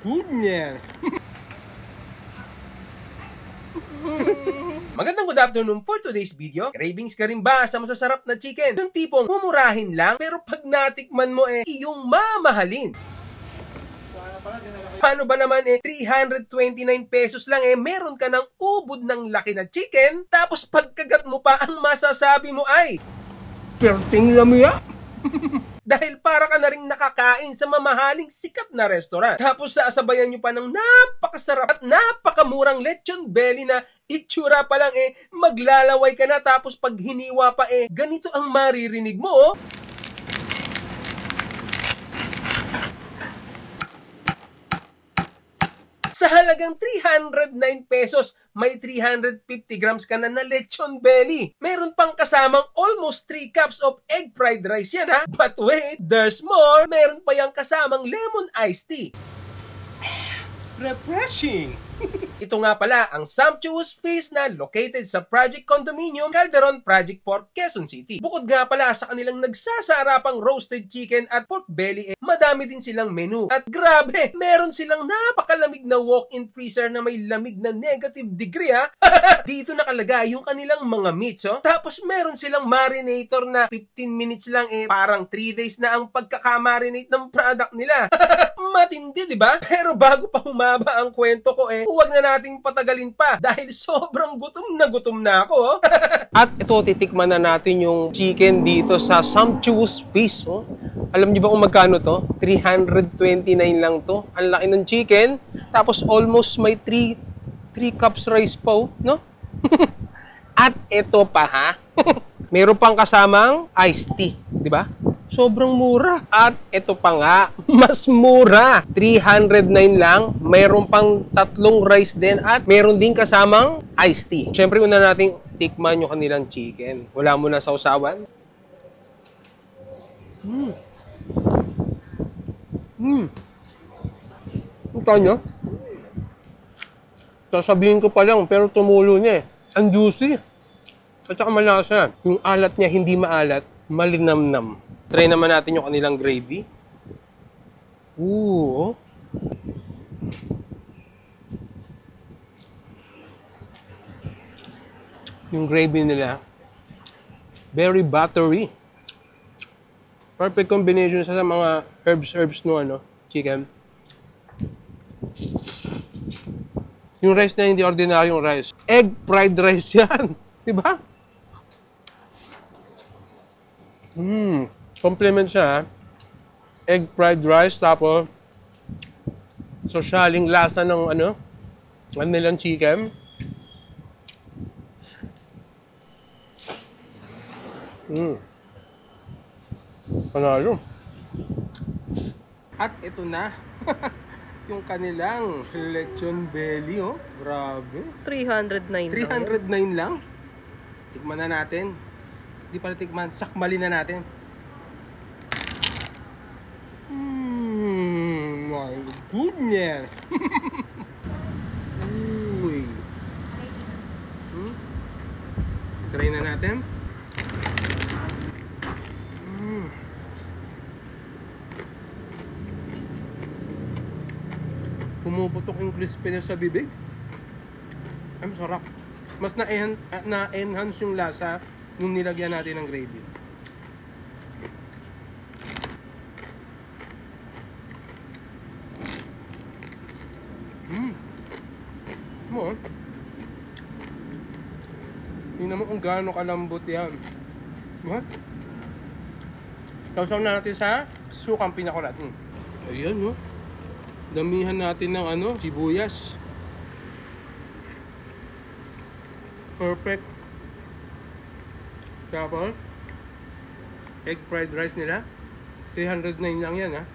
goodness! Magandang good afternoon for today's video. Cravings ka rin ba sa masasarap na chicken? Yung tipong mumurahin lang pero pag natikman mo iyong mamahalin. Paano ba naman 329 pesos lang meron ka ng ubod ng laki na chicken tapos pagkagat mo pa ang masasabi mo ay perting lamia? Dahil para ka na rin nakakain sa mamahaling sikat na restaurant. Tapos sasabayan nyo pa ng napakasarap at napakamurang lechon belly na itsura pa lang maglalaway ka na tapos pag hiniwa pa ganito ang maririnig mo Sa halagang 309 pesos, may 350 grams ka na lechon belly. Meron pang kasamang almost 3 cups of egg fried rice yan ha. But wait, there's more. Meron pa yung kasamang lemon iced tea. Refreshing! Ito nga pala ang Sumptuous Feast na located sa Project Condominium, Calderon Project Park, Quezon City. Bukod nga pala sa kanilang nagsasarapang roasted chicken at pork belly, madami din silang menu. At grabe, meron silang napakalamig na walk-in freezer na may lamig na negative degree ha. Dito nakalagay yung kanilang mga meats Tapos meron silang marinator na 15 minutes lang parang 3 days na ang pagkakamarinate ng product nila. Matindi, di ba? Pero bago pa humaba ang kwento ko huwag na nating patagalin pa dahil sobrang gutom na ako. At ito, titikman na natin yung chicken dito sa Sumptuous Feast. Alam niyo ba kung magkano to? 329 lang to. Ang laki ng chicken. Tapos almost may 3 cups rice pa, no? At ito pa ha. Meron pang kasamang iced tea, di ba? Sobrang mura. At ito pa nga, mas mura. 309 lang. Mayroon pang 3 rice din at meron din kasamang iced tea. Siyempre, una nating tikman yung kanilang chicken. Wala mo na sausawan. Ang kanya. Sasabihin ko pa lang, pero tumulo niya Ang juicy. At saka malasa. Yung alat niya hindi maalat, malinamnam. Try naman natin yung kanilang gravy. Ooh. Yung gravy nila, very buttery. Perfect combination sa mga herbs no chicken. Yung rice na hindi ordinaryong rice. Egg fried rice yan. Diba? Complement siya. Egg fried rice. Tapos, sosyaling lasa ng nilang chicken. Panalo. At ito na. Yung kanilang lechon belly, grabe. 309 lang. Tikman na natin. Hindi pala tikman, sakmalin na natin. My goodness. Uy. Try na natin. Pumuputok yung crispiness sa bibig. Ay, masarap. Mas na-enhance yung lasa nung nilagyan natin ng gravy. Tingnan mo kung gaano kalambot yan. What? Tawsaw na natin sa sukang pinakulat. Ayan, damihan natin ng sibuyas. Perfect. Tapos, egg fried rice nila. 309 lang yan ha.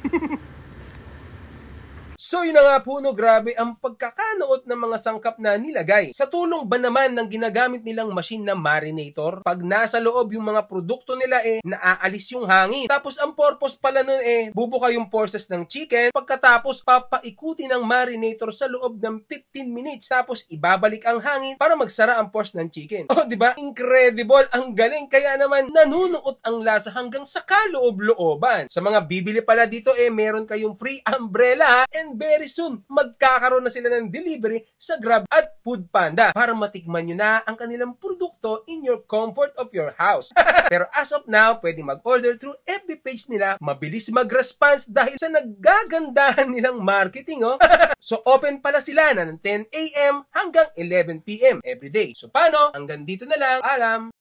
So yun na nga po grabe ang pagkakanoot ng mga sangkap na nilagay. Sa tulong ba naman ng ginagamit nilang machine na marinator, pag nasa loob yung mga produkto nila naaalis yung hangin. Tapos ang purpose pala nun bubuka yung pores ng chicken, pagkatapos papaikuti ng marinator sa loob ng 15 minutes, tapos ibabalik ang hangin para magsara ang pores ng chicken. Oh, di ba? Incredible, ang galing. Kaya naman nanunuot ang lasa hanggang sa kaloob-looban. Sa mga bibili pala dito meron kayong free umbrella and very soon, magkakaroon na sila ng delivery sa Grab at Foodpanda para matikman nyo na ang kanilang produkto in your comfort of your house. Pero as of now, pwede mag-order through FB page nila. Mabilis mag-response dahil sa nagagandahan nilang marketing, oh. So open pala sila na ng 10 AM hanggang 11 PM everyday. So paano? Hanggang dito na lang. Alam!